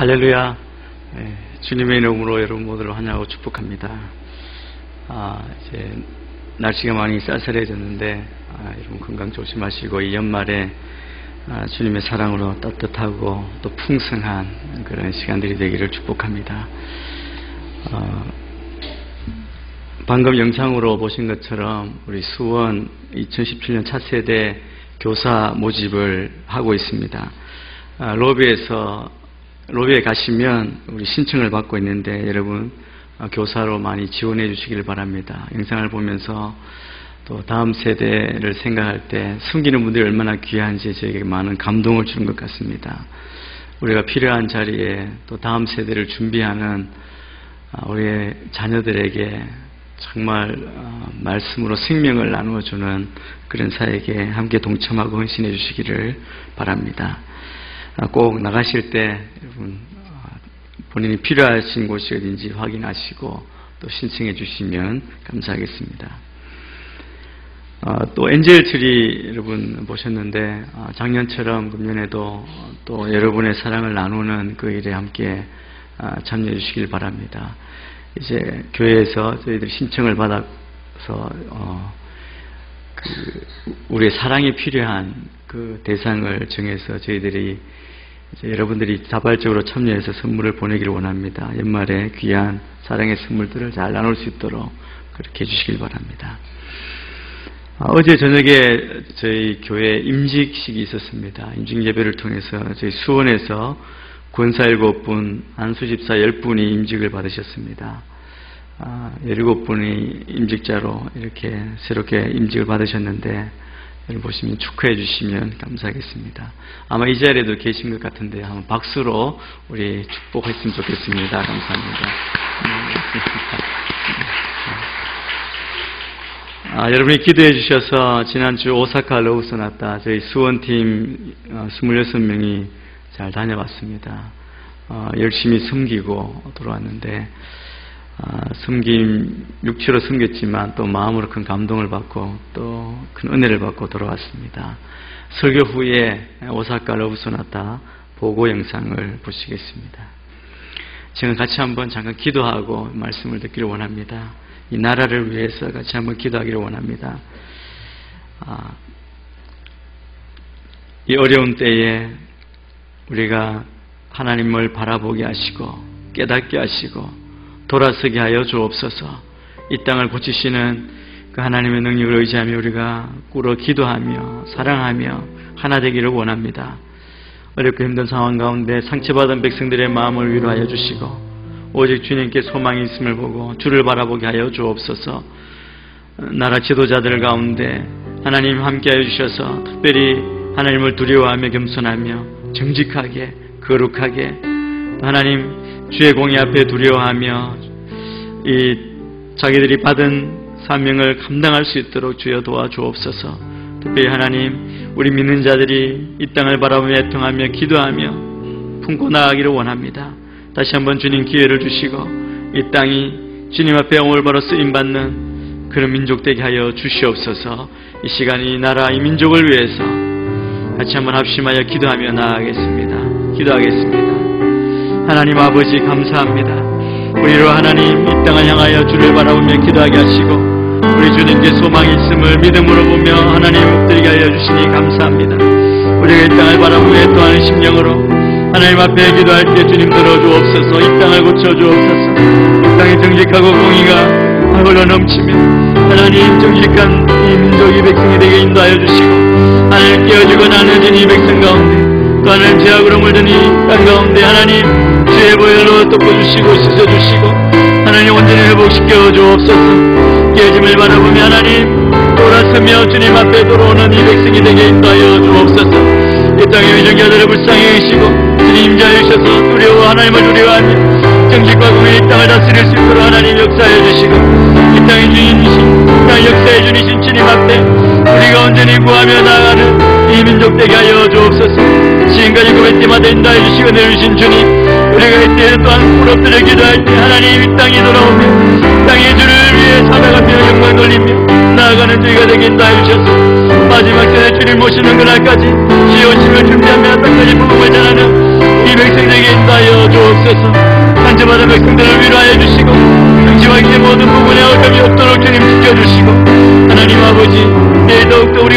할렐루야. 주님의 이름으로 여러분 모두를 환영하고 축복합니다. 이제 날씨가 많이 쌀쌀해졌는데 여러분 건강 조심하시고 이 연말에 주님의 사랑으로 따뜻하고 또 풍성한 그런 시간들이 되기를 축복합니다. 방금 영상으로 보신 것처럼 우리 수원 2017년 차세대 교사 모집을 하고 있습니다. 로비에 가시면 우리 신청을 받고 있는데 여러분 교사로 많이 지원해 주시기를 바랍니다. 영상을 보면서 또 다음 세대를 생각할 때 숨기는 분들이 얼마나 귀한지 저에게 많은 감동을 주는 것 같습니다. 우리가 필요한 자리에 또 다음 세대를 준비하는 우리의 자녀들에게 정말 말씀으로 생명을 나누어주는 그런 사역에 함께 동참하고 헌신해 주시기를 바랍니다. 꼭 나가실 때 여러분 본인이 필요하신 곳이 어딘지 확인하시고 또 신청해 주시면 감사하겠습니다. 또 엔젤트리 여러분 보셨는데 작년처럼 금년에도 또 여러분의 사랑을 나누는 그 일에 함께 참여해 주시길 바랍니다. 이제 교회에서 저희들이 신청을 받아서 우리의 사랑이 필요한 그 대상을 정해서 저희들이 이제 여러분들이 자발적으로 참여해서 선물을 보내기를 원합니다. 연말에 귀한 사랑의 선물들을 잘 나눌 수 있도록 그렇게 해주시길 바랍니다. 어제 저녁에 저희 교회 임직식이 있었습니다. 임직 예배를 통해서 저희 수원에서 권사 7분, 안수집사 10분이 임직을 받으셨습니다. 17분이 임직자로 이렇게 새롭게 임직을 받으셨는데 여러분 보시면 축하해 주시면 감사하겠습니다. 아마 이 자리에도 계신 것 같은데 한번 박수로 우리 축복했으면 좋겠습니다. 감사합니다. 여러분이 기도해 주셔서 지난주 오사카 러브소나타 저희 수원팀 26명이 잘 다녀왔습니다. 열심히 섬기고 돌아왔는데 육체로 섬겼지만 또 마음으로 큰 감동을 받고 또 큰 은혜를 받고 돌아왔습니다. 설교 후에 오사카 러브소나타 보고 영상을 보시겠습니다. 지금 같이 한번 잠깐 기도하고 말씀을 듣기를 원합니다. 이 나라를 위해서 같이 한번 기도하기를 원합니다. 이 어려운 때에 우리가 하나님을 바라보게 하시고 깨닫게 하시고 돌아서게 하여 주옵소서. 이 땅을 고치시는 그 하나님의 능력을 의지하며 우리가 꿇어 기도하며 사랑하며 하나 되기를 원합니다. 어렵고 힘든 상황 가운데 상처받은 백성들의 마음을 위로하여 주시고 오직 주님께 소망이 있음을 보고 주를 바라보게 하여 주옵소서. 나라 지도자들 가운데 하나님 함께하여 주셔서 특별히 하나님을 두려워하며 겸손하며 정직하게 거룩하게 하나님 주의 공의 앞에 두려워하며 이 자기들이 받은 사명을 감당할 수 있도록 주여 도와주옵소서. 특별히 하나님 우리 믿는 자들이 이 땅을 바라보며 애통하며 기도하며 품고 나아가기를 원합니다. 다시 한번 주님 기회를 주시고 이 땅이 주님 앞에 올바로 쓰임받는 그런 민족 되게 하여 주시옵소서. 이 시간 이 나라 이 민족을 위해서 같이 한번 합심하여 기도하며 나아가겠습니다. 기도하겠습니다. 하나님 아버지 감사합니다. 우리로 하나님 이 땅을 향하여 주를 바라보며 기도하게 하시고 우리 주님께 소망이 있음을 믿음으로 보며 하나님 엎드리게 하여 주시니 감사합니다. 우리가 이 땅을 바라보며 애통하는 심령으로 하나님 앞에 기도할 때 주님 들어주옵소서. 이 땅을 고쳐주옵소서. 이 땅이 정직하고 공의가 흘러 넘치며 하나님 정직한 이 민족이 백성이 되게 인도하여 주시고 하나님 깨어지고 나눠진 이 백성 가운데 또 하나님 죄악으로 물든 이 땅 가운데 하나님 주의 보혈로 덮어주시고 씻어주시고 하나님 온전히 회복시켜 주옵소서. 깨어짐을 바라보며 하나님 돌아서며 주님 앞에 돌아오는 이 백성이 되게 인도하여 주옵소서. 이 땅의 위정자들을 불쌍히 여기시고 주님 임자여 주셔서 두려워 하나님을 두려워하며 정직과 공의 이 땅을 다스릴 수 있도록 하나님 역사해 주시고 이 땅의 주인이신 땅 역사해 주니신 주님 앞에 우리가 온전히 구하며 나아가는 이 민족 되게 하여 주옵소서. 지금까지 구할 때마다 인도해 주시고 내주신 주님 우리가 이때 또한 엎드려 기도할 때 하나님 이 땅이 돌아오며 땅의 주를 위해 살아가며 영광 돌리며 나아가는 저희가 되게 인도해 주셔서 마지막 전에 주님 모시는 그날까지 지어심을 준비하며 땅까지 복음을 전하는 이 백성에게 인도하여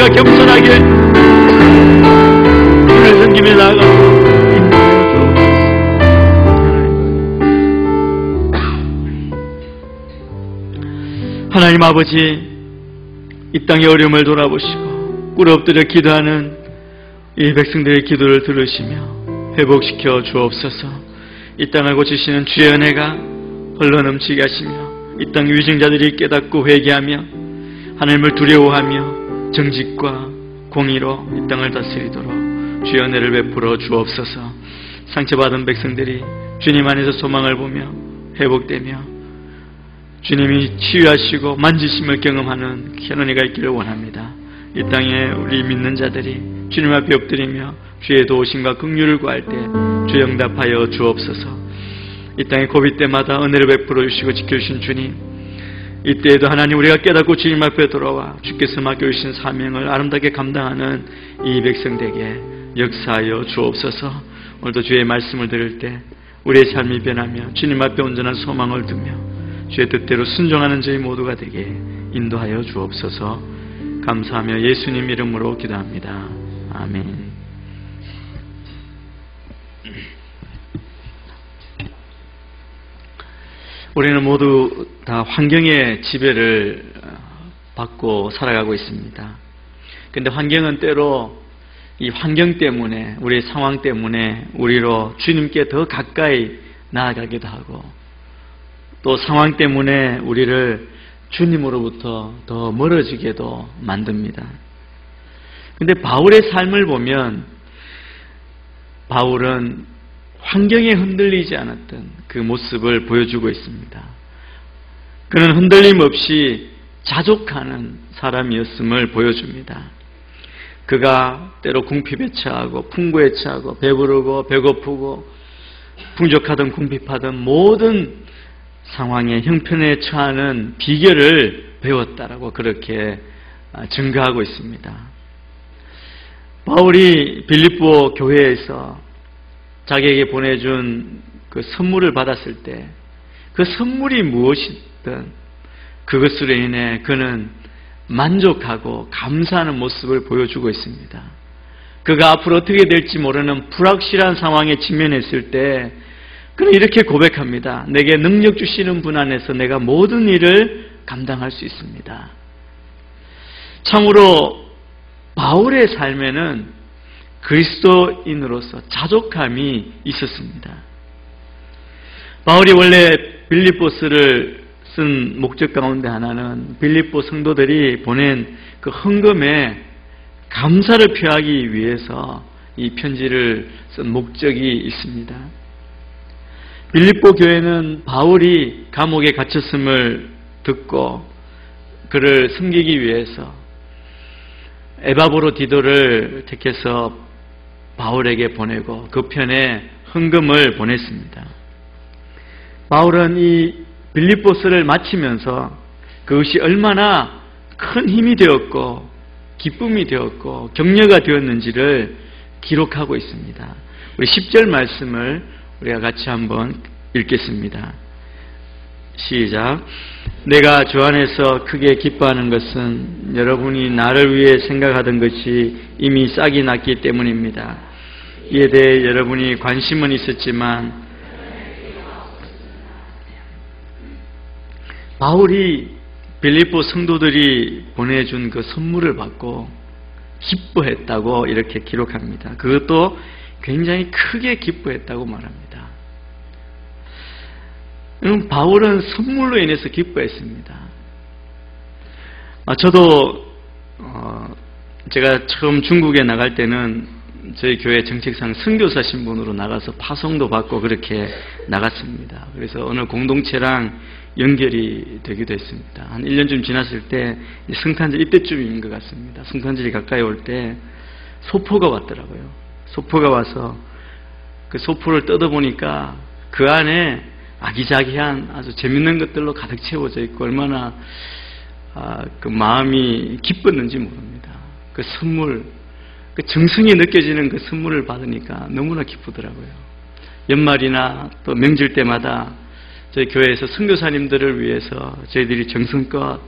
우리가 겸손하게 주를 섬기며 나아가고 하나님 아버지, 이 땅의 어려움을 돌아보시고 꿇어 엎드려 기도하는 이 백성들의 기도를 들으시며 회복시켜 주옵소서. 이 땅을 고치시는 주의 은혜가 흘러 넘치게 하시며 이 땅 위증자들이 깨닫고 회개하며 하나님을 두려워하며 정직과 공의로 이 땅을 다스리도록 주의 은혜를 베풀어 주옵소서. 상처받은 백성들이 주님 안에서 소망을 보며 회복되며 주님이 치유하시고 만지심을 경험하는 현원이가 있기를 원합니다. 이 땅에 우리 믿는 자들이 주님 앞에 엎드리며 주의 도우심과 긍휼을 구할 때 주 응답하여 주옵소서. 이 땅의 고비 때마다 은혜를 베풀어 주시고 지켜주신 주님, 이때에도 하나님 우리가 깨닫고 주님 앞에 돌아와 주께서 맡겨주신 사명을 아름답게 감당하는 이 백성들에게 역사하여 주옵소서. 오늘도 주의 말씀을 들을 때 우리의 삶이 변하며 주님 앞에 온전한 소망을 두며 주의 뜻대로 순종하는 저희 모두가 되게 인도하여 주옵소서. 감사하며 예수님 이름으로 기도합니다. 아멘. 우리는 모두 다 환경의 지배를 받고 살아가고 있습니다. 그런데 환경은 때로 이 환경 때문에, 우리의 상황 때문에 우리로 주님께 더 가까이 나아가기도 하고, 또 상황 때문에 우리를 주님으로부터 더 멀어지게도 만듭니다. 그런데 바울의 삶을 보면 바울은 환경에 흔들리지 않았던 그 모습을 보여주고 있습니다. 그는 흔들림 없이 자족하는 사람이었음을 보여줍니다. 그가 때로 궁핍에 처하고 풍부에 처하고 배부르고 배고프고 풍족하든 궁핍하든 모든 상황에 형편에 처하는 비결을 배웠다라고 그렇게 증거하고 있습니다. 바울이 빌립보 교회에서 자기에게 보내준 그 선물을 받았을 때 그 선물이 무엇이든 그것으로 인해 그는 만족하고 감사하는 모습을 보여주고 있습니다. 그가 앞으로 어떻게 될지 모르는 불확실한 상황에 직면했을 때 그는 이렇게 고백합니다. 내게 능력 주시는 분 안에서 내가 모든 일을 감당할 수 있습니다. 참으로 바울의 삶에는 그리스도인으로서 자족함이 있었습니다. 바울이 원래 빌립보스를 쓴 목적 가운데 하나는 빌립보 성도들이 보낸 그 헌금에 감사를 표하기 위해서 이 편지를 쓴 목적이 있습니다. 빌립보 교회는 바울이 감옥에 갇혔음을 듣고 그를 섬기기 위해서 에바브로디도를 택해서 바울에게 보내고 그 편에 헌금을 보냈습니다. 바울은 이 빌립보스를 마치면서 그것이 얼마나 큰 힘이 되었고 기쁨이 되었고 격려가 되었는지를 기록하고 있습니다. 우리 10절 말씀을 우리가 같이 한번 읽겠습니다. 시작. 내가 주 안에서 크게 기뻐하는 것은 여러분이 나를 위해 생각하던 것이 이미 싹이 났기 때문입니다. 이에 대해 여러분이 관심은 있었지만 바울이 빌립보 성도들이 보내준 그 선물을 받고 기뻐했다고 이렇게 기록합니다. 그것도 굉장히 크게 기뻐했다고 말합니다. 바울은 선물로 인해서 기뻐했습니다. 저도 제가 처음 중국에 나갈 때는 저희 교회 정책상 선교사 신분으로 나가서 파송도 받고 그렇게 나갔습니다. 그래서 어느 공동체랑 연결이 되기도 했습니다. 한 1년쯤 지났을 때 성탄절 이때쯤인 것 같습니다. 성탄절이 가까이 올 때 소포가 왔더라고요. 소포가 와서 그 소포를 뜯어보니까 그 안에 아기자기한 아주 재밌는 것들로 가득 채워져 있고 얼마나 그 마음이 기뻤는지 모릅니다. 그 선물, 그 정성이 느껴지는 그 선물을 받으니까 너무나 기쁘더라고요. 연말이나 또 명절 때마다 저희 교회에서 선교사님들을 위해서 저희들이 정성껏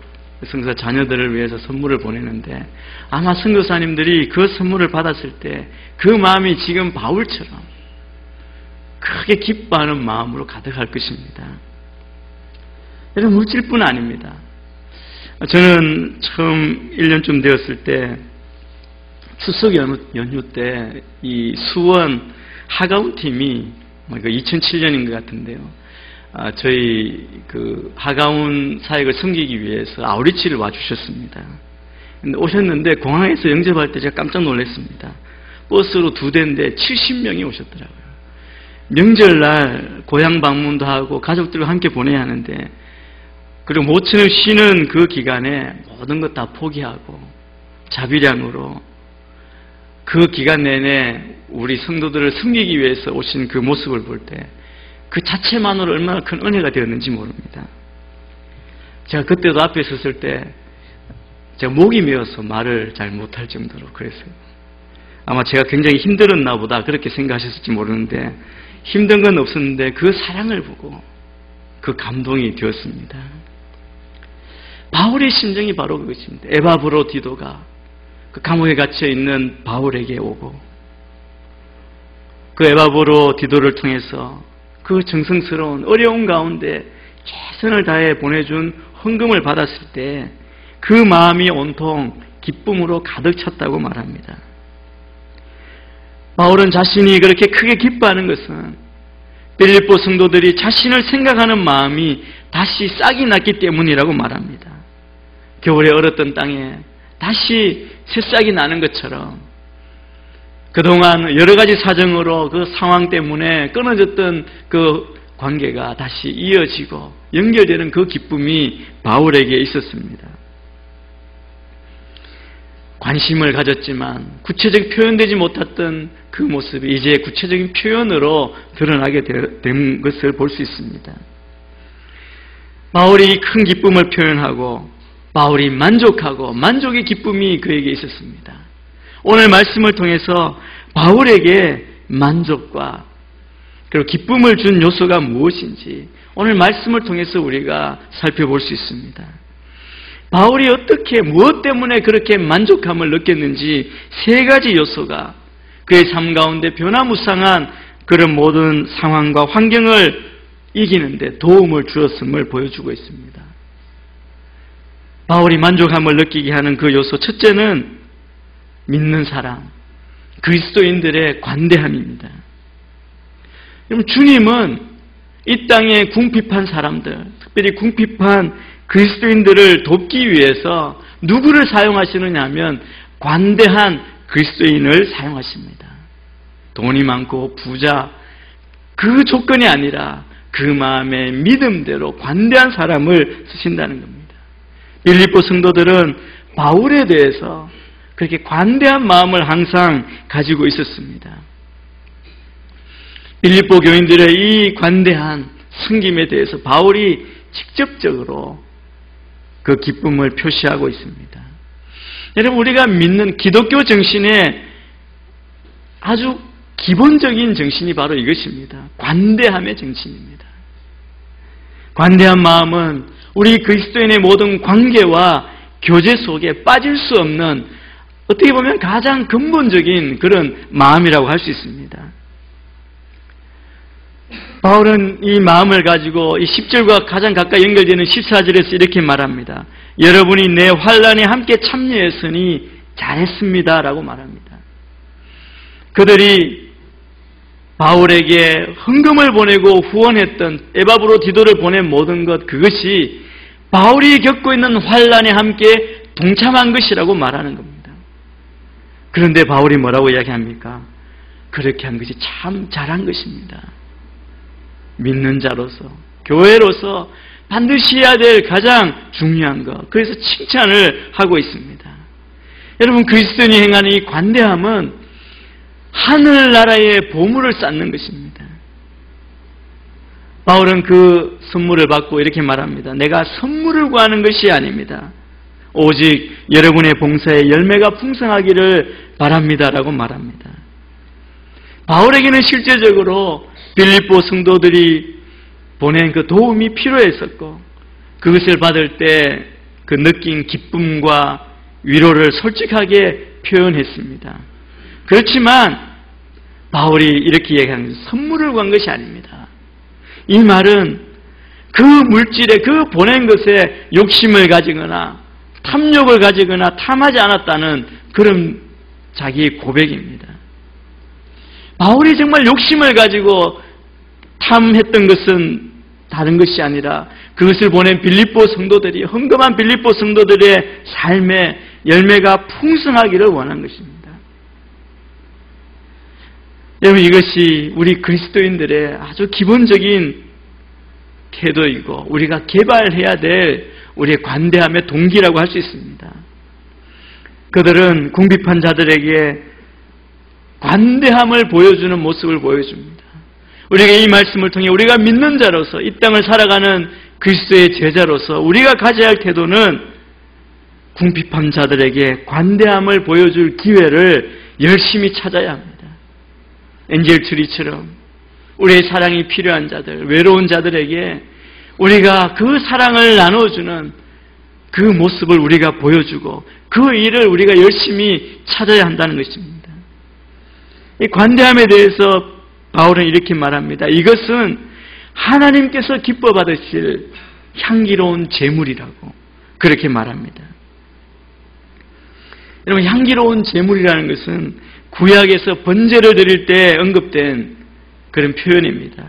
성도사 자녀들을 위해서 선물을 보내는데 아마 선교사님들이 그 선물을 받았을 때 그 마음이 지금 바울처럼 크게 기뻐하는 마음으로 가득할 것입니다. 여러분, 물질뿐 아닙니다. 저는 처음 1년쯤 되었을 때 추석 연휴 때 이 수원 하가운 팀이 2007년인 것 같은데요. 저희 그 하가운 사역을 섬기기 위해서 아우리치를 와주셨습니다. 근데 오셨는데 공항에서 영접할 때 제가 깜짝 놀랐습니다. 버스로 2대인데 70명이 오셨더라고요. 명절날 고향 방문도 하고 가족들과 함께 보내야 하는데, 그리고 모처럼 쉬는 그 기간에 모든 것 다 포기하고 자비량으로 그 기간 내내 우리 성도들을 섬기기 위해서 오신 그 모습을 볼 때 그 자체만으로 얼마나 큰 은혜가 되었는지 모릅니다. 제가 그때도 앞에 섰을 때 제가 목이 메어서 말을 잘 못할 정도로 그랬어요. 아마 제가 굉장히 힘들었나 보다 그렇게 생각하셨을지 모르는데, 힘든 건 없었는데 그 사랑을 보고 그 감동이 되었습니다. 바울의 심정이 바로 그것입니다. 에바브로디도가 그 감옥에 갇혀 있는 바울에게 오고, 그 에바브로디도를 통해서 그 정성스러운 어려운 가운데 최선을 다해 보내준 헌금을 받았을 때 그 마음이 온통 기쁨으로 가득 찼다고 말합니다. 바울은 자신이 그렇게 크게 기뻐하는 것은 빌립보 성도들이 자신을 생각하는 마음이 다시 싹이 났기 때문이라고 말합니다. 겨울에 얼었던 땅에 다시 새싹이 나는 것처럼 그동안 여러 가지 사정으로 그 상황 때문에 끊어졌던 그 관계가 다시 이어지고 연결되는 그 기쁨이 바울에게 있었습니다. 관심을 가졌지만 구체적 표현되지 못했던 그 모습이 이제 구체적인 표현으로 드러나게 된 것을 볼 수 있습니다. 바울이 큰 기쁨을 표현하고 바울이 만족하고 만족의 기쁨이 그에게 있었습니다. 오늘 말씀을 통해서 바울에게 만족과 그리고 기쁨을 준 요소가 무엇인지 오늘 말씀을 통해서 우리가 살펴볼 수 있습니다. 바울이 어떻게 무엇 때문에 그렇게 만족함을 느꼈는지 3가지 요소가 그의 삶 가운데 변화무쌍한 그런 모든 상황과 환경을 이기는데 도움을 주었음을 보여주고 있습니다. 바울이 만족함을 느끼게 하는 그 요소 첫째는 믿는 사람, 그리스도인들의 관대함입니다. 여러분, 주님은 이 땅에 궁핍한 사람들, 특별히 궁핍한 그리스도인들을 돕기 위해서 누구를 사용하시느냐 하면 관대한 그리스도인을 사용하십니다. 돈이 많고 부자, 그 조건이 아니라 그 마음의 믿음대로 관대한 사람을 쓰신다는 겁니다. 빌립보 성도들은 바울에 대해서 그렇게 관대한 마음을 항상 가지고 있었습니다. 빌립보 교인들의 이 관대한 섬김에 대해서 바울이 직접적으로 그 기쁨을 표시하고 있습니다. 여러분, 우리가 믿는 기독교 정신의 아주 기본적인 정신이 바로 이것입니다. 관대함의 정신입니다. 관대한 마음은 우리 그리스도인의 모든 관계와 교제 속에 빠질 수 없는, 어떻게 보면 가장 근본적인 그런 마음이라고 할 수 있습니다. 바울은 이 마음을 가지고 이 10절과 가장 가까이 연결되는 14절에서 이렇게 말합니다. 여러분이 내 환난에 함께 참여했으니 잘했습니다 라고 말합니다. 그들이 바울에게 헌금을 보내고 후원했던, 에바브로디도를 보낸 모든 것, 그것이 바울이 겪고 있는 환난에 함께 동참한 것이라고 말하는 겁니다. 그런데 바울이 뭐라고 이야기합니까? 그렇게 한 것이 참 잘한 것입니다. 믿는 자로서, 교회로서 반드시 해야 될 가장 중요한 것, 그래서 칭찬을 하고 있습니다. 여러분, 그리스도인이 행하는 이 관대함은 하늘나라의 보물을 쌓는 것입니다. 바울은 그 선물을 받고 이렇게 말합니다. 내가 선물을 구하는 것이 아닙니다. 오직 여러분의 봉사의 열매가 풍성하기를 바랍니다라고 말합니다. 바울에게는 실제적으로 빌립보 성도들이 보낸 그 도움이 필요했었고, 그것을 받을 때 그 느낀 기쁨과 위로를 솔직하게 표현했습니다. 그렇지만 바울이 이렇게 얘기하는 것은 선물을 구한 것이 아닙니다. 이 말은 그 물질에 그 보낸 것에 욕심을 가지거나 탐욕을 가지거나 탐하지 않았다는 그런 자기의 고백입니다. 바울이 정말 욕심을 가지고 탐했던 것은 다른 것이 아니라 그것을 보낸 빌립보 성도들이, 헌금한 빌립보 성도들의 삶의 열매가 풍성하기를 원한 것입니다. 여러분, 이것이 우리 그리스도인들의 아주 기본적인 태도이고 우리가 개발해야 될 우리의 관대함의 동기라고 할 수 있습니다. 그들은 궁핍한 자들에게 관대함을 보여주는 모습을 보여줍니다. 우리가 이 말씀을 통해 우리가 믿는 자로서 이 땅을 살아가는 그리스도의 제자로서 우리가 가져야 할 태도는 궁핍한 자들에게 관대함을 보여줄 기회를 열심히 찾아야 합니다. 엔젤 트리처럼 우리의 사랑이 필요한 자들, 외로운 자들에게 우리가 그 사랑을 나눠주는 그 모습을 우리가 보여주고 그 일을 우리가 열심히 찾아야 한다는 것입니다. 이 관대함에 대해서 바울은 이렇게 말합니다. 이것은 하나님께서 기뻐 받으실 향기로운 제물이라고 그렇게 말합니다. 여러분, 향기로운 제물이라는 것은 구약에서 번제를 드릴 때 언급된 그런 표현입니다.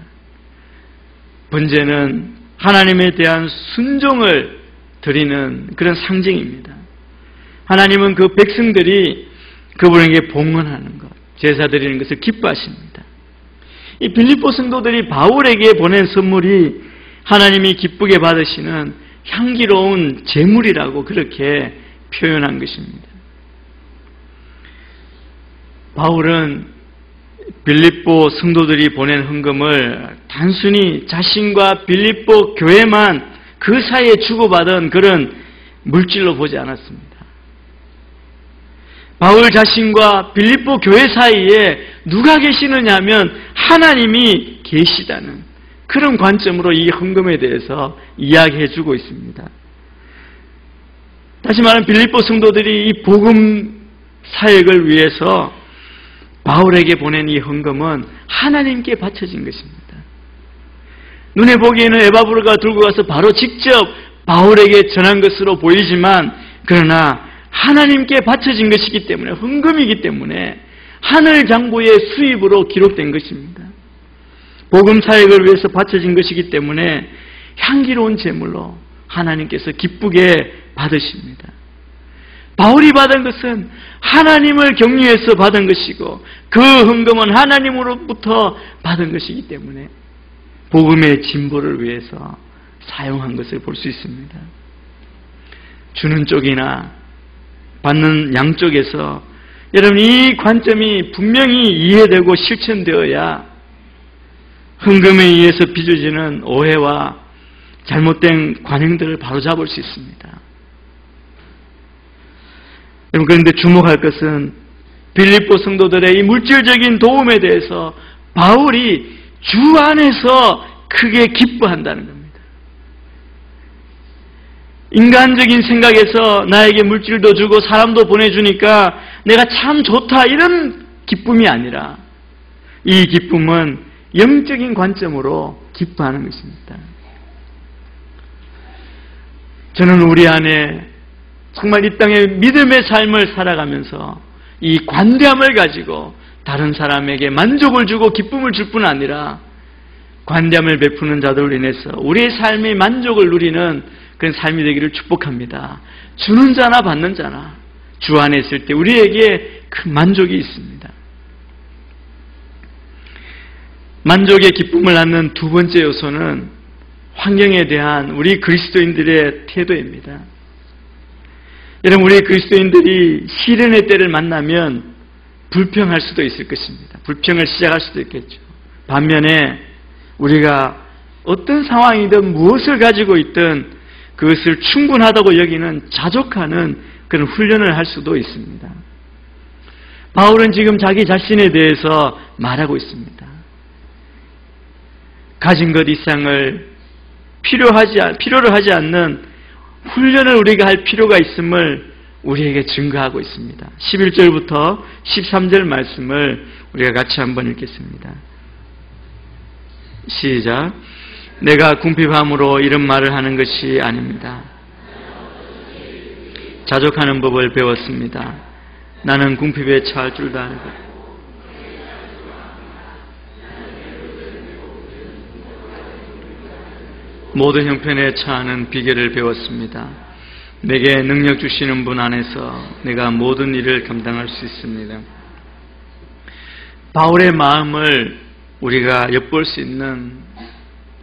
번제는 하나님에 대한 순종을 드리는 그런 상징입니다. 하나님은 그 백성들이 그분에게 봉헌하는 것, 제사 드리는 것을 기뻐하십니다. 이 빌립보 성도들이 바울에게 보낸 선물이 하나님이 기쁘게 받으시는 향기로운 제물이라고 그렇게 표현한 것입니다. 바울은 빌립보 성도들이 보낸 헌금을 단순히 자신과 빌립보 교회만 그 사이에 주고받은 그런 물질로 보지 않았습니다. 바울 자신과 빌립보 교회 사이에 누가 계시느냐 하면 하나님이 계시다는 그런 관점으로 이 헌금에 대해서 이야기해 주고 있습니다. 다시 말하면 빌립보 성도들이 이 복음 사역을 위해서 바울에게 보낸 이 헌금은 하나님께 바쳐진 것입니다. 눈에 보기에는 에바브로가 들고 가서 바로 직접 바울에게 전한 것으로 보이지만 그러나 하나님께 바쳐진 것이기 때문에, 헌금이기 때문에 하늘 장부의 수입으로 기록된 것입니다. 복음 사역을 위해서 바쳐진 것이기 때문에 향기로운 제물로 하나님께서 기쁘게 받으십니다. 바울이 받은 것은 하나님을 경유해서 받은 것이고 그 헌금은 하나님으로부터 받은 것이기 때문에 복음의 진보를 위해서 사용한 것을 볼 수 있습니다. 주는 쪽이나 받는 양쪽에서 여러분, 이 관점이 분명히 이해되고 실천되어야 헌금에 의해서 빚어지는 오해와 잘못된 관행들을 바로잡을 수 있습니다. 여러분, 그런데 주목할 것은 빌립보 성도들의 이 물질적인 도움에 대해서 바울이 주 안에서 크게 기뻐한다는 겁니다. 인간적인 생각에서 나에게 물질도 주고 사람도 보내주니까 내가 참 좋다, 이런 기쁨이 아니라 이 기쁨은 영적인 관점으로 기뻐하는 것입니다. 저는 우리 안에 정말 이 땅의 믿음의 삶을 살아가면서 이 관대함을 가지고 다른 사람에게 만족을 주고 기쁨을 줄 뿐 아니라 관대함을 베푸는 자들로 인해서 우리의 삶의 만족을 누리는 그런 삶이 되기를 축복합니다. 주는 자나 받는 자나 주 안에 있을 때 우리에게 그 만족이 있습니다. 만족의 기쁨을 낳는 두 번째 요소는 환경에 대한 우리 그리스도인들의 태도입니다. 여러분, 우리 그리스도인들이 시련의 때를 만나면 불평할 수도 있을 것입니다. 불평을 시작할 수도 있겠죠. 반면에 우리가 어떤 상황이든 무엇을 가지고 있든 그것을 충분하다고 여기는 자족하는 그런 훈련을 할 수도 있습니다. 바울은 지금 자기 자신에 대해서 말하고 있습니다. 가진 것 이상을 필요로 하지 않는 훈련을 우리가 할 필요가 있음을 우리에게 증거하고 있습니다. 11절부터 13절 말씀을 우리가 같이 한번 읽겠습니다. 시작. 내가 궁핍함으로 이런 말을 하는 것이 아닙니다. 자족하는 법을 배웠습니다. 나는 궁핍에 처할 줄도 알고 모든 형편에 처하는 비결을 배웠습니다. 내게 능력 주시는 분 안에서 내가 모든 일을 감당할 수 있습니다. 바울의 마음을 우리가 엿볼 수 있는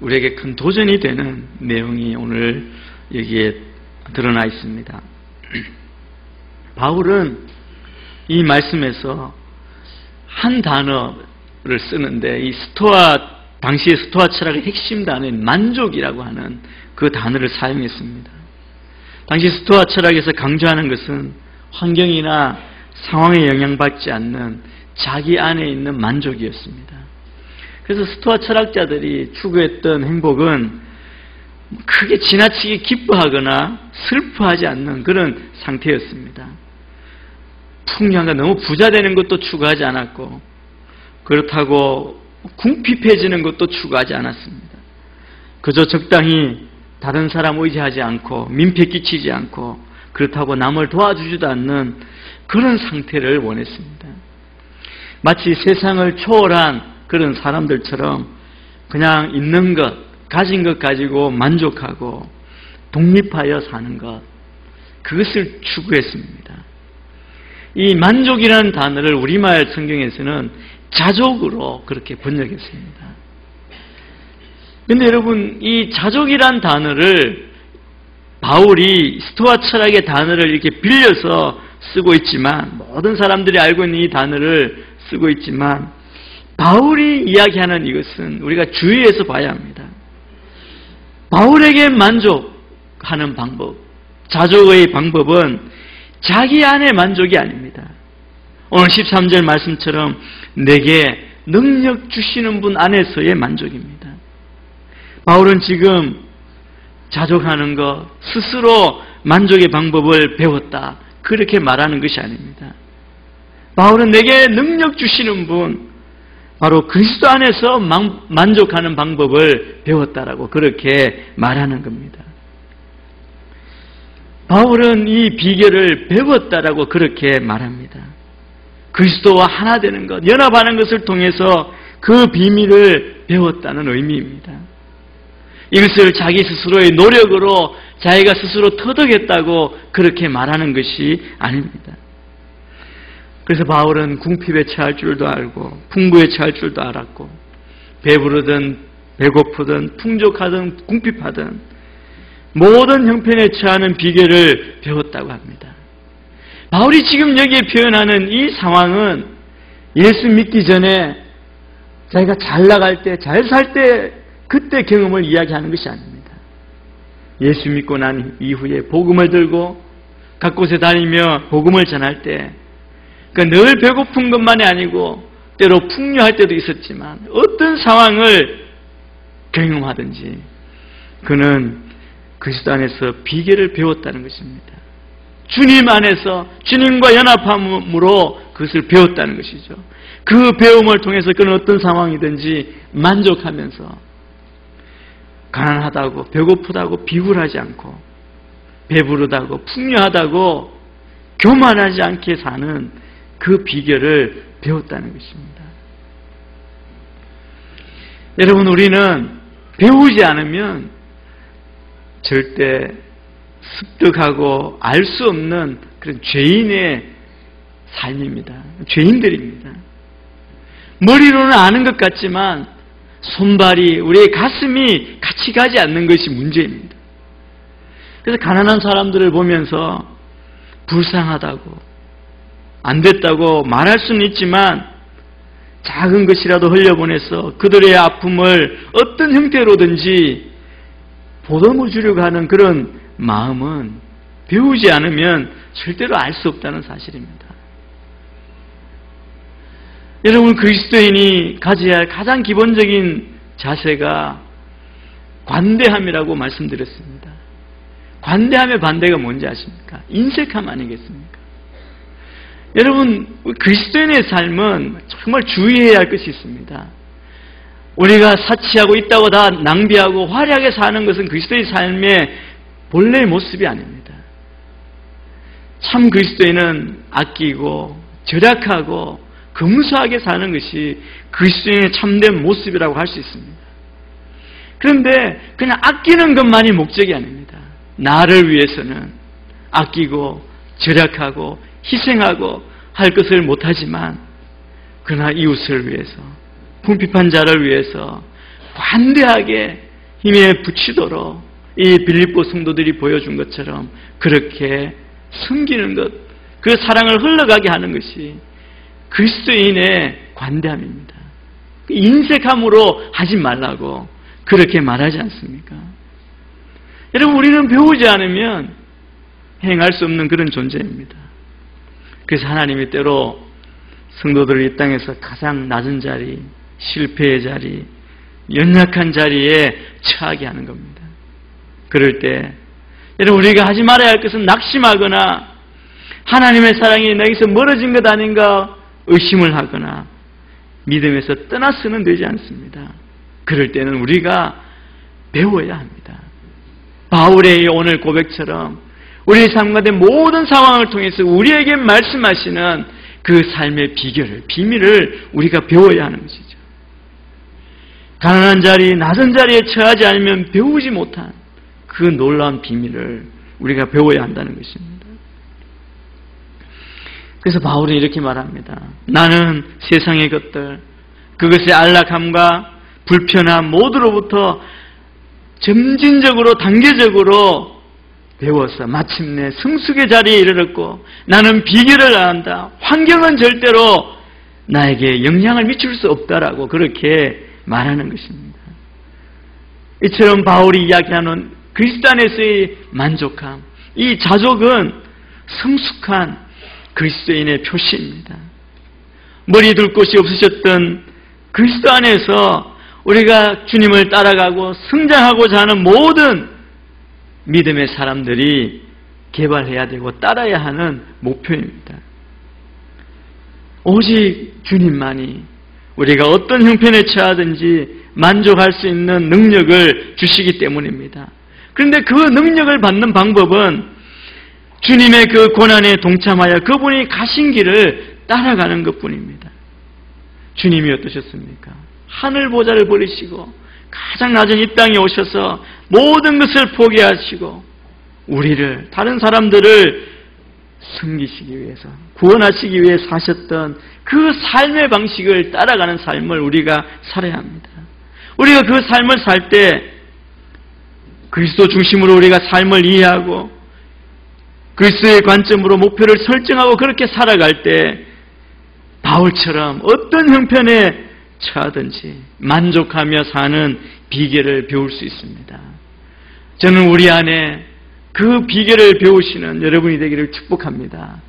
우리에게 큰 도전이 되는 내용이 오늘 여기에 드러나 있습니다. 바울은 이 말씀에서 한 단어를 쓰는데 이 당시의 스토아 철학의 핵심 단어인 만족이라고 하는 그 단어를 사용했습니다. 당시 스토아 철학에서 강조하는 것은 환경이나 상황에 영향받지 않는 자기 안에 있는 만족이었습니다. 그래서 스토아 철학자들이 추구했던 행복은 크게 지나치게 기뻐하거나 슬퍼하지 않는 그런 상태였습니다. 풍요한가 너무 부자 되는 것도 추구하지 않았고 그렇다고 궁핍해지는 것도 추구하지 않았습니다. 그저 적당히 다른 사람 의지하지 않고 민폐 끼치지 않고 그렇다고 남을 도와주지도 않는 그런 상태를 원했습니다. 마치 세상을 초월한 그런 사람들처럼 그냥 있는 것, 가진 것 가지고 만족하고 독립하여 사는 것, 그것을 추구했습니다. 이 만족이라는 단어를 우리말 성경에서는 자족으로 그렇게 번역했습니다. 그런데 여러분, 이 자족이란 단어를 바울이 스토아 철학의 단어를 이렇게 빌려서 쓰고 있지만, 모든 사람들이 알고 있는 이 단어를 쓰고 있지만, 바울이 이야기하는 이것은 우리가 주의해서 봐야 합니다. 바울에게 만족하는 방법, 자족의 방법은 자기 안의 만족이 아닙니다. 오늘 13절 말씀처럼 내게 능력 주시는 분 안에서의 만족입니다. 바울은 지금 자족하는 것, 스스로 만족의 방법을 배웠다, 그렇게 말하는 것이 아닙니다. 바울은 내게 능력 주시는 분, 바로 그리스도 안에서 만족하는 방법을 배웠다라고 그렇게 말하는 겁니다. 바울은 이 비결을 배웠다라고 그렇게 말합니다. 그리스도와 하나 되는 것, 연합하는 것을 통해서 그 비밀을 배웠다는 의미입니다. 이것을 자기 스스로의 노력으로 자기가 스스로 터득했다고 그렇게 말하는 것이 아닙니다. 그래서 바울은 궁핍에 처할 줄도 알고 풍부에 처할 줄도 알았고 배부르든 배고프든 풍족하든 궁핍하든 모든 형편에 처하는 비결을 배웠다고 합니다. 바울이 지금 여기에 표현하는 이 상황은 예수 믿기 전에 자기가 잘 나갈 때, 잘 살 때 그때 경험을 이야기하는 것이 아닙니다. 예수 믿고 난 이후에 복음을 들고 각 곳에 다니며 복음을 전할 때 늘 배고픈 것만이 아니고 때로 풍요할 때도 있었지만 어떤 상황을 경험하든지 그는 그리스도 안에서 비결을 배웠다는 것입니다. 주님 안에서 주님과 연합함으로 그것을 배웠다는 것이죠. 그 배움을 통해서 그는 어떤 상황이든지 만족하면서 가난하다고 배고프다고 비굴하지 않고 배부르다고 풍요하다고 교만하지 않게 사는 그 비결을 배웠다는 것입니다. 여러분, 우리는 배우지 않으면 절대 습득하고 알 수 없는 그런 죄인의 삶입니다. 죄인들입니다. 머리로는 아는 것 같지만 손발이, 우리의 가슴이 같이 가지 않는 것이 문제입니다. 그래서 가난한 사람들을 보면서 불쌍하다고, 안 됐다고 말할 수는 있지만 작은 것이라도 흘려보내서 그들의 아픔을 어떤 형태로든지 보듬어 주려고 하는 그런 마음은 배우지 않으면 절대로 알 수 없다는 사실입니다. 여러분, 그리스도인이 가져야 할 가장 기본적인 자세가 관대함이라고 말씀드렸습니다. 관대함의 반대가 뭔지 아십니까? 인색함 아니겠습니까? 여러분, 그리스도인의 삶은 정말 주의해야 할 것이 있습니다. 우리가 사치하고 있다고 다 낭비하고 화려하게 사는 것은 그리스도의 삶의 본래의 모습이 아닙니다. 참 그리스도인은 아끼고 절약하고 검소하게 사는 것이 그리스도인의 참된 모습이라고 할 수 있습니다. 그런데 그냥 아끼는 것만이 목적이 아닙니다. 나를 위해서는 아끼고 절약하고 희생하고 할 것을 못하지만 그러나 이웃을 위해서, 궁핍한 자를 위해서 관대하게 힘에 부치도록 이 빌립보 성도들이 보여준 것처럼 그렇게 섬기는 것, 그 사랑을 흘러가게 하는 것이 그리스도인의 관대함입니다. 인색함으로 하지 말라고 그렇게 말하지 않습니까? 여러분, 우리는 배우지 않으면 행할 수 없는 그런 존재입니다. 그래서 하나님이 때로 성도들을 이 땅에서 가장 낮은 자리, 실패의 자리, 연약한 자리에 처하게 하는 겁니다. 그럴 때 여러분, 우리가 하지 말아야 할 것은 낙심하거나 하나님의 사랑이 내게서 멀어진 것 아닌가 의심을 하거나 믿음에서 떠나서는 되지 않습니다. 그럴 때는 우리가 배워야 합니다. 바울의 오늘 고백처럼 우리의 삶 가운데 모든 상황을 통해서 우리에게 말씀하시는 그 삶의 비결을, 비밀을 우리가 배워야 하는 것이죠. 가난한 자리, 낮은 자리에 처하지 않으면 배우지 못한 그 놀라운 비밀을 우리가 배워야 한다는 것입니다. 그래서 바울이 이렇게 말합니다. 나는 세상의 것들, 그것의 안락함과 불편함 모두로부터 점진적으로 단계적으로 배워서 마침내 성숙의 자리에 이르렀고 나는 비결을 안다. 환경은 절대로 나에게 영향을 미칠 수 없다라고 그렇게 말하는 것입니다. 이처럼 바울이 이야기하는 그리스도 안에서의 만족함, 이 자족은 성숙한 그리스도인의 표시입니다. 머리 둘 곳이 없으셨던 그리스도 안에서 우리가 주님을 따라가고 성장하고자 하는 모든 믿음의 사람들이 개발해야 되고 따라야 하는 목표입니다. 오직 주님만이 우리가 어떤 형편에 처하든지 만족할 수 있는 능력을 주시기 때문입니다. 그런데 그 능력을 받는 방법은 주님의 그 고난에 동참하여 그분이 가신 길을 따라가는 것뿐입니다. 주님이 어떠셨습니까? 하늘 보좌를 버리시고 가장 낮은 이 땅에 오셔서 모든 것을 포기하시고 우리를, 다른 사람들을 섬기시기 위해서, 구원하시기 위해 사셨던 그 삶의 방식을 따라가는 삶을 우리가 살아야 합니다. 우리가 그 삶을 살 때 그리스도 중심으로 우리가 삶을 이해하고 그리스도의 관점으로 목표를 설정하고 그렇게 살아갈 때 바울처럼 어떤 형편에 처하든지 만족하며 사는 비결을 배울 수 있습니다. 저는 우리 안에 그 비결을 배우시는 여러분이 되기를 축복합니다.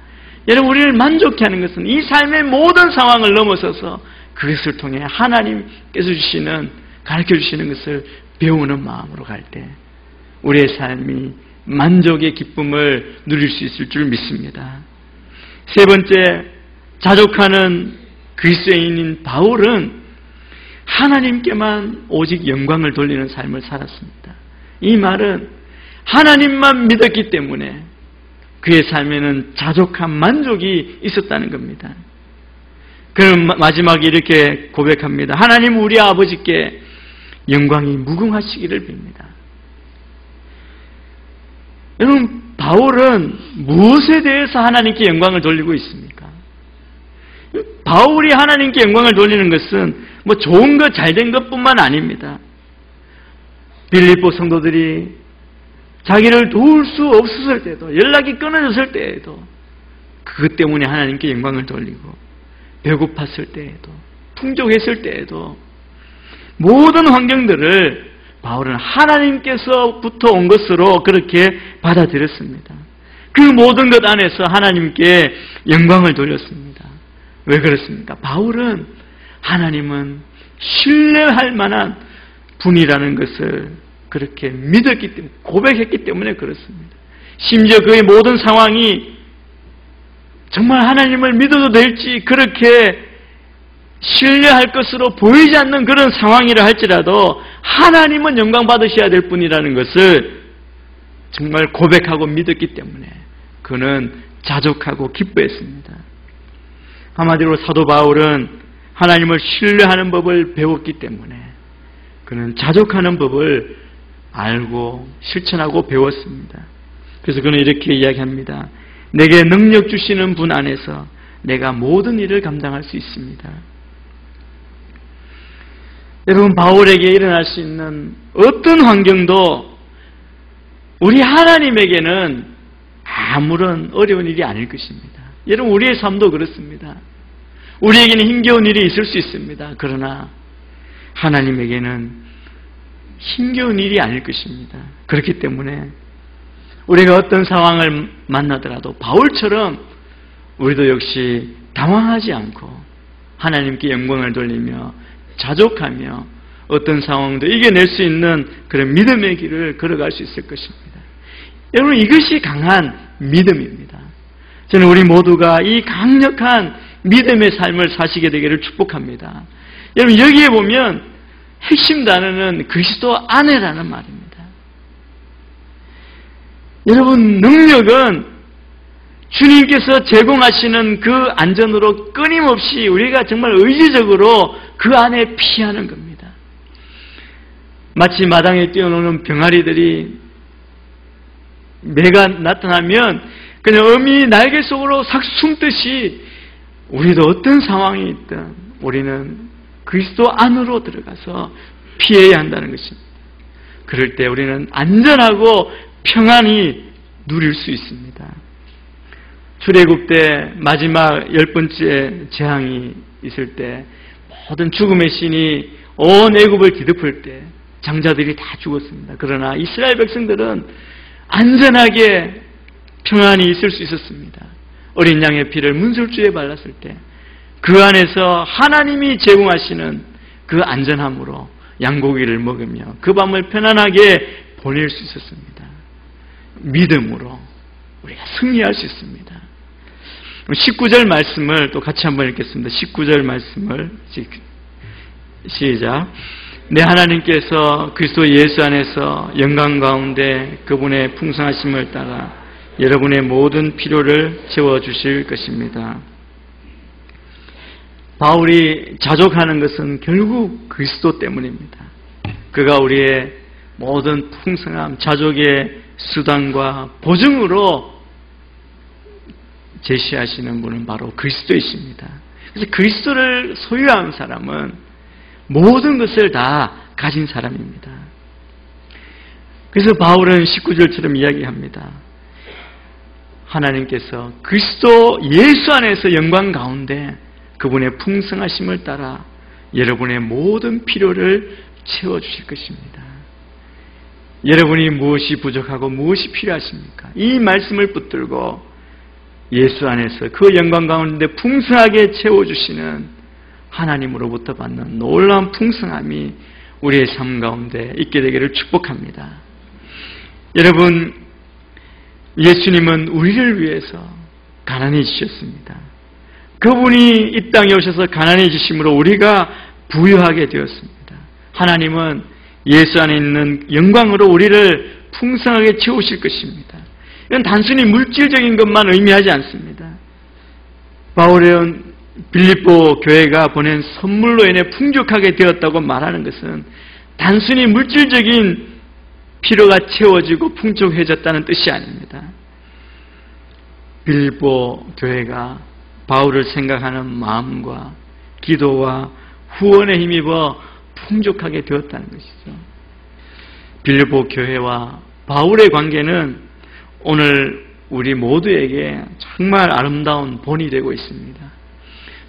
여러분, 우리를 만족해 하는 것은 이 삶의 모든 상황을 넘어서서 그것을 통해 하나님께서 주시는, 가르쳐 주시는 것을 배우는 마음으로 갈 때 우리의 삶이 만족의 기쁨을 누릴 수 있을 줄 믿습니다. 세 번째, 자족하는 그리스도인인 바울은 하나님께만 오직 영광을 돌리는 삶을 살았습니다. 이 말은 하나님만 믿었기 때문에 그의 삶에는 자족한 만족이 있었다는 겁니다. 그럼 마지막에 이렇게 고백합니다. 하나님 우리 아버지께 영광이 무궁하시기를 빕니다. 여러분, 바울은 무엇에 대해서 하나님께 영광을 돌리고 있습니까? 바울이 하나님께 영광을 돌리는 것은 뭐 좋은 것, 잘된 것뿐만 아닙니다. 빌립보 성도들이 자기를 도울 수 없었을 때도, 연락이 끊어졌을 때에도 그것 때문에 하나님께 영광을 돌리고, 배고팠을 때에도, 풍족했을 때에도 모든 환경들을 바울은 하나님께서부터 온 것으로 그렇게 받아들였습니다. 그 모든 것 안에서 하나님께 영광을 돌렸습니다. 왜 그렇습니까? 바울은 하나님은 신뢰할 만한 분이라는 것을 그렇게 믿었기 때문에, 고백했기 때문에 그렇습니다. 심지어 그의 모든 상황이 정말 하나님을 믿어도 될지 그렇게 신뢰할 것으로 보이지 않는 그런 상황이라 할지라도 하나님은 영광 받으셔야 될 분이라는 것을 정말 고백하고 믿었기 때문에 그는 자족하고 기뻐했습니다. 한마디로 사도 바울은 하나님을 신뢰하는 법을 배웠기 때문에 그는 자족하는 법을 알고 실천하고 배웠습니다. 그래서 그는 이렇게 이야기합니다. 내게 능력 주시는 분 안에서 내가 모든 일을 감당할 수 있습니다. 여러분, 바울에게 일어날 수 있는 어떤 환경도 우리 하나님에게는 아무런 어려운 일이 아닐 것입니다. 여러분, 우리의 삶도 그렇습니다. 우리에게는 힘겨운 일이 있을 수 있습니다. 그러나 하나님에게는 힘겨운 일이 아닐 것입니다. 그렇기 때문에 우리가 어떤 상황을 만나더라도 바울처럼 우리도 역시 당황하지 않고 하나님께 영광을 돌리며 자족하며 어떤 상황도 이겨낼 수 있는 그런 믿음의 길을 걸어갈 수 있을 것입니다. 여러분, 이것이 강한 믿음입니다. 저는 우리 모두가 이 강력한 믿음의 삶을 사시게 되기를 축복합니다. 여러분, 여기에 보면 핵심 단어는 그리스도 안에라는 말입니다. 여러분, 능력은 주님께서 제공하시는 그 안전으로 끊임없이 우리가 정말 의지적으로 그 안에 피하는 겁니다. 마치 마당에 뛰어노는 병아리들이 매가 나타나면 그냥 어미 날개 속으로 싹 숨듯이 우리도 어떤 상황이 있든 우리는 그리스도 안으로 들어가서 피해야 한다는 것입니다. 그럴 때 우리는 안전하고 평안히 누릴 수 있습니다. 출애굽 때 마지막 10번째 재앙이 있을 때 모든 죽음의 신이 온 애굽을 뒤덮을 때 장자들이 다 죽었습니다. 그러나 이스라엘 백성들은 안전하게 평안히 있을 수 있었습니다. 어린 양의 피를 문설주에 발랐을 때 그 안에서 하나님이 제공하시는 그 안전함으로 양고기를 먹으며 그 밤을 편안하게 보낼 수 있었습니다. 믿음으로 우리가 승리할 수 있습니다. 19절 말씀을 또 같이 한번 읽겠습니다. 19절 말씀을 시작. 내 하나님께서 그리스도 예수 안에서 영광 가운데 그분의 풍성하심을 따라 여러분의 모든 필요를 채워주실 것입니다. 바울이 자족하는 것은 결국 그리스도 때문입니다. 그가 우리의 모든 풍성함, 자족의 수단과 보증으로 제시하시는 분은 바로 그리스도이십니다. 그래서 그리스도를 소유한 사람은 모든 것을 다 가진 사람입니다. 그래서 바울은 19절처럼 이야기합니다. 하나님께서 그리스도 예수 안에서 영광 가운데 그분의 풍성하심을 따라 여러분의 모든 필요를 채워주실 것입니다. 여러분이 무엇이 부족하고 무엇이 필요하십니까? 이 말씀을 붙들고 예수 안에서 그 영광 가운데 풍성하게 채워주시는 하나님으로부터 받는 놀라운 풍성함이 우리의 삶 가운데 있게 되기를 축복합니다. 여러분, 예수님은 우리를 위해서 가난해지셨습니다. 그분이 이 땅에 오셔서 가난해지심으로 우리가 부유하게 되었습니다. 하나님은 예수 안에 있는 영광으로 우리를 풍성하게 채우실 것입니다. 이건 단순히 물질적인 것만 의미하지 않습니다. 바울은 빌립보 교회가 보낸 선물로 인해 풍족하게 되었다고 말하는 것은 단순히 물질적인 필요가 채워지고 풍족해졌다는 뜻이 아닙니다. 빌립보 교회가 바울을 생각하는 마음과 기도와 후원에 힘입어 풍족하게 되었다는 것이죠. 빌립보 교회와 바울의 관계는 오늘 우리 모두에게 정말 아름다운 본이 되고 있습니다.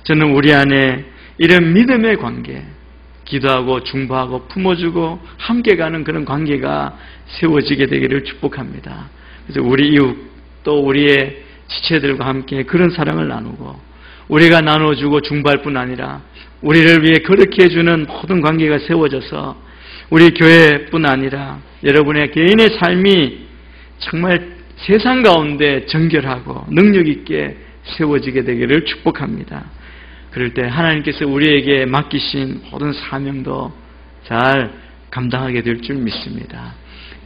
저는 우리 안에 이런 믿음의 관계, 기도하고 중보하고 품어주고 함께 가는 그런 관계가 세워지게 되기를 축복합니다. 그래서 우리 이웃 또 우리의 지체들과 함께 그런 사랑을 나누고 우리가 나눠주고 중보할 뿐 아니라 우리를 위해 그렇게 해주는 모든 관계가 세워져서 우리 교회뿐 아니라 여러분의 개인의 삶이 정말 세상 가운데 정결하고 능력 있게 세워지게 되기를 축복합니다. 그럴 때 하나님께서 우리에게 맡기신 모든 사명도 잘 감당하게 될 줄 믿습니다.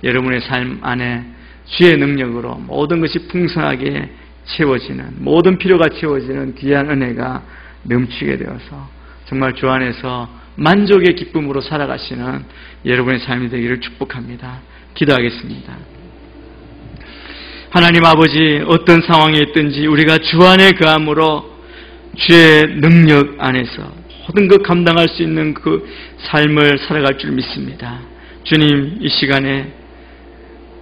여러분의 삶 안에 주의 능력으로 모든 것이 풍성하게 채워지는, 모든 필요가 채워지는 귀한 은혜가 넘치게 되어서 정말 주 안에서 만족의 기쁨으로 살아가시는 여러분의 삶이 되기를 축복합니다. 기도하겠습니다. 하나님 아버지, 어떤 상황에 있든지 우리가 주 안에 거함으로 주의 능력 안에서 모든 것 감당할 수 있는 그 삶을 살아갈 줄 믿습니다. 주님, 이 시간에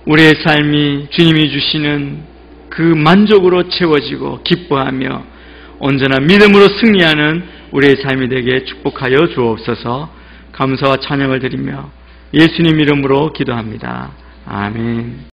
우리의 삶이 주님이 주시는 그 만족으로 채워지고 기뻐하며 온전한 믿음으로 승리하는 우리의 삶이 되게 축복하여 주옵소서. 감사와 찬양을 드리며 예수님 이름으로 기도합니다. 아멘.